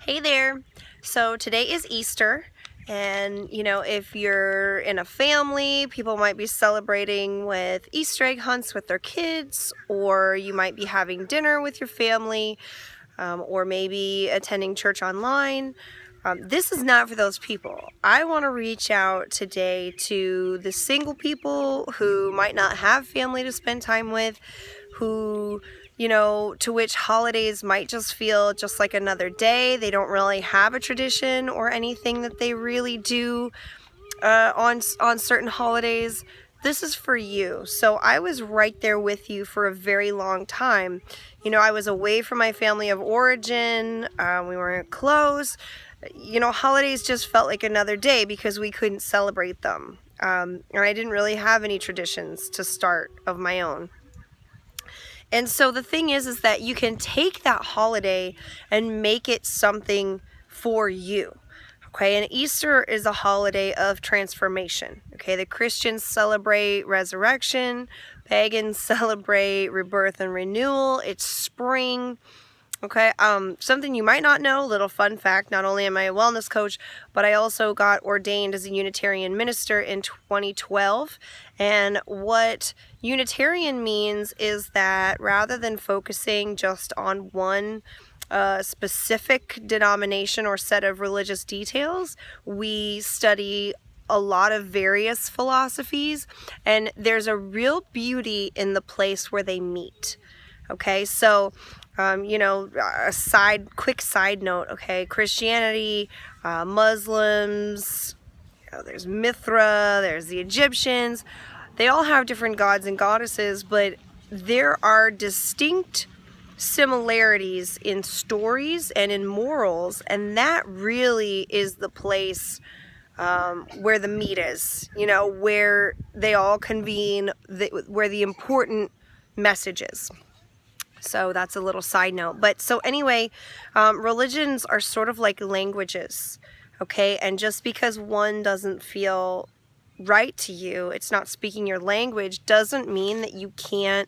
Hey there. So today is Easter, and if you're in a family, people might be celebrating with Easter egg hunts with their kids, or you might be having dinner with your family, or maybe attending church online. This is not for those people. I want to reach out today to the single people who might not have family to spend time with, who to which holidays might just feel just like another day. They don't really have a tradition or anything that they really do on certain holidays. This is for you. So I was right there with you for a very long time. I was away from my family of origin. We weren't close. Holidays just felt like another day because we couldn't celebrate them. And I didn't really have any traditions to start of my own. And so the thing is that you can take that holiday and make it something for you. Okay, and Easter is a holiday of transformation. Okay, the Christians celebrate resurrection, pagans celebrate rebirth and renewal. It's spring. Okay, something you might not know, little fun fact, not only am I a wellness coach, but I also got ordained as a Unitarian minister in 2012. And what Unitarian means is that rather than focusing just on one specific denomination or set of religious details, we study a lot of various philosophies, and there's a real beauty in the place where they meet. Okay, so quick side note, okay, Christianity, Muslims, there's Mithra, there's the Egyptians. They all have different gods and goddesses, but there are distinct similarities in stories and in morals, and that really is the place where the meat is, where they all convene, where the important message is. So that's a little side note. But so anyway, religions are sort of like languages, okay? And just because one doesn't feel right to you, it's not speaking your language, doesn't mean that you can't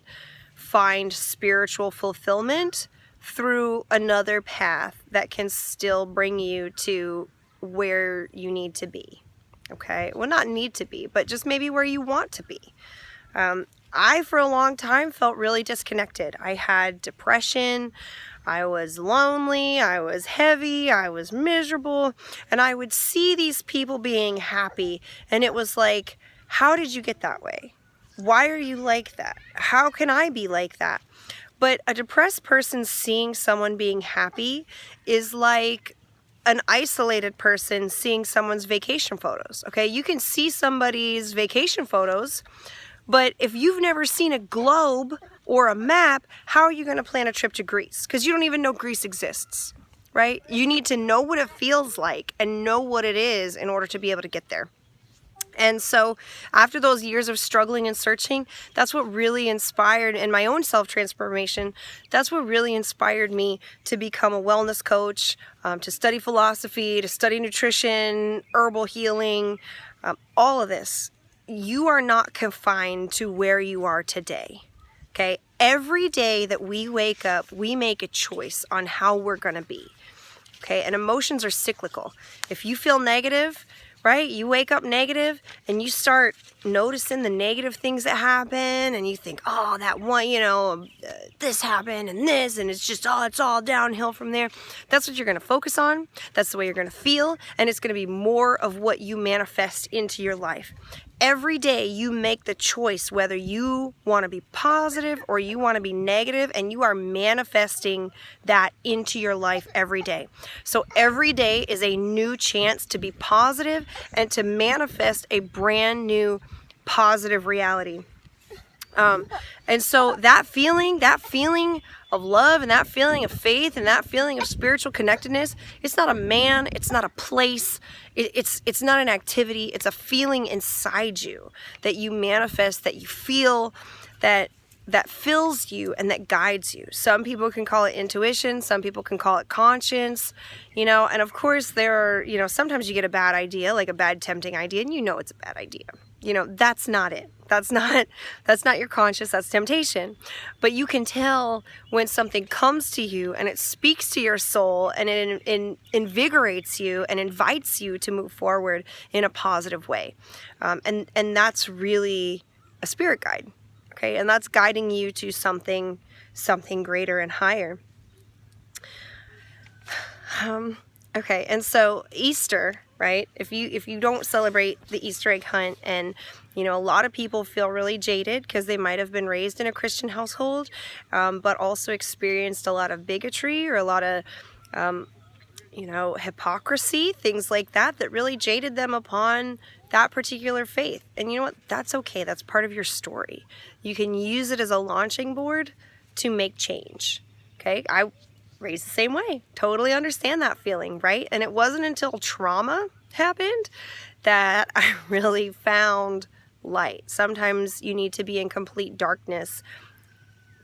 find spiritual fulfillment through another path that can still bring you to where you need to be, okay? Well, not need to be, but just maybe where you want to be. I, for a long time, felt really disconnected. I had depression, I was lonely, I was heavy, I was miserable, and I would see these people being happy, and it was like, how did you get that way? Why are you like that? How can I be like that? But a depressed person seeing someone being happy is like an isolated person seeing someone's vacation photos, okay? You can see somebody's vacation photos, but if you've never seen a globe or a map, how are you going to plan a trip to Greece? Because you don't even know Greece exists, right? You need to know what it feels like and know what it is in order to be able to get there. And so after those years of struggling and searching, that's what really inspired, in my own self-transformation, that's what really inspired me to become a wellness coach, to study philosophy, to study nutrition, herbal healing, all of this. You are not confined to where you are today, okay? Every day that we wake up, we make a choice on how we're going to be, okay? And emotions are cyclical. If you feel negative, right, you wake up negative and you start noticing the negative things that happen, and you think, oh, that one, this happened and this, and it's just, it's all downhill from there. That's what you're going to focus on. That's the way you're going to feel, and it's going to be more of what you manifest into your life. Every day you make the choice whether you want to be positive or you want to be negative, and you are manifesting that into your life every day. So every day is a new chance to be positive and to manifest a brand new positive reality. And so that feeling of love, and that feeling of faith, and that feeling of spiritual connectedness, it's not a man, it's not a place, it's not an activity, it's a feeling inside you that you manifest, that you feel, that fills you and that guides you. Some people can call it intuition, some people can call it conscience, and of course there are, sometimes you get a bad idea, like a bad tempting idea, and it's a bad idea. That's not it. That's not your conscience, that's temptation. But you can tell when something comes to you and it speaks to your soul and it invigorates you and invites you to move forward in a positive way. And that's really a spirit guide, okay? And that's guiding you to something greater and higher. Okay, and so Easter, right? If you don't celebrate the Easter egg hunt, and a lot of people feel really jaded because they might have been raised in a Christian household, but also experienced a lot of bigotry or a lot of hypocrisy, things like that really jaded them upon that particular faith. And you know what? That's okay. That's part of your story. You can use it as a launching board to make change. Okay, I raised the same way. Totally understand that feeling, right? And it wasn't until trauma happened that I really found light. Sometimes you need to be in complete darkness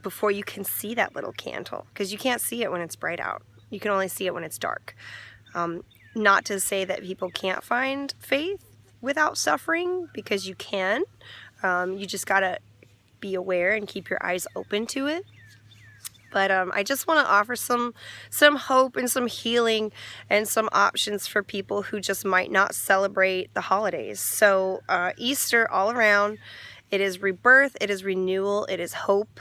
before you can see that little candle, because you can't see it when it's bright out. You can only see it when it's dark. Not to say that people can't find faith without suffering, because you can. You just gotta be aware and keep your eyes open to it. But I just want to offer some hope and some healing and some options for people who just might not celebrate the holidays. So Easter all around, it is rebirth, it is renewal, it is hope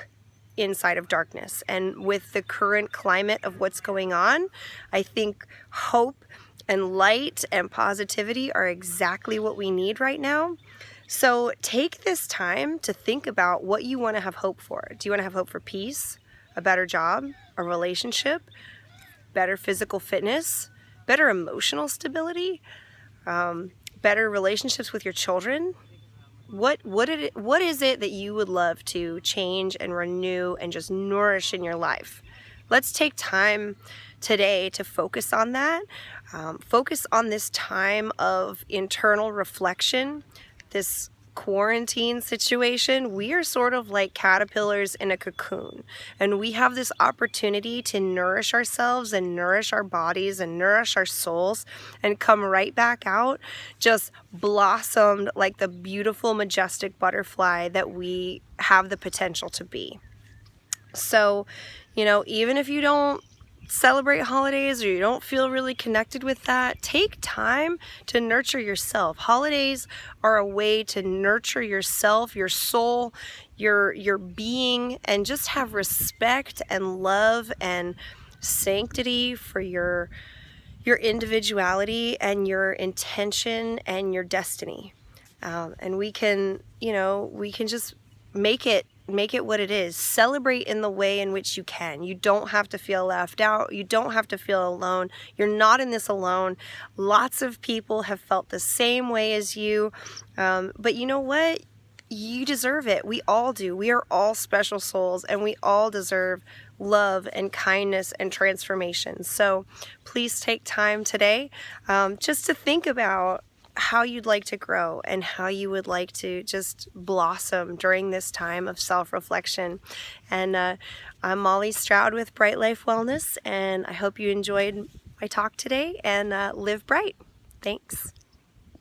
inside of darkness. And with the current climate of what's going on, I think hope and light and positivity are exactly what we need right now. So take this time to think about what you want to have hope for. Do you want to have hope for peace? A better job, a relationship, better physical fitness, better emotional stability, better relationships with your children? What is it that you would love to change and renew and just nourish in your life? Let's take time today to focus on that. Focus on this time of internal reflection, this quarantine situation. We are sort of like caterpillars in a cocoon, and we have this opportunity to nourish ourselves and nourish our bodies and nourish our souls and come right back out just blossomed like the beautiful, majestic butterfly that we have the potential to be. So, even if you don't celebrate holidays or you don't feel really connected with that, take time to nurture yourself. Holidays are a way to nurture yourself, your soul, your being, and just have respect and love and sanctity for your individuality and your intention and your destiny. And we can just make it what it is. Celebrate in the way in which you can. You don't have to feel left out. You don't have to feel alone. You're not in this alone. Lots of people have felt the same way as you. But you know what? You deserve it. We all do. We are all special souls, and we all deserve love and kindness and transformation. So please take time today just to think about how you'd like to grow and how you would like to just blossom during this time of self-reflection. And I'm Molly Stroud with Bright Life Wellness, and I hope you enjoyed my talk today, and live bright. Thanks.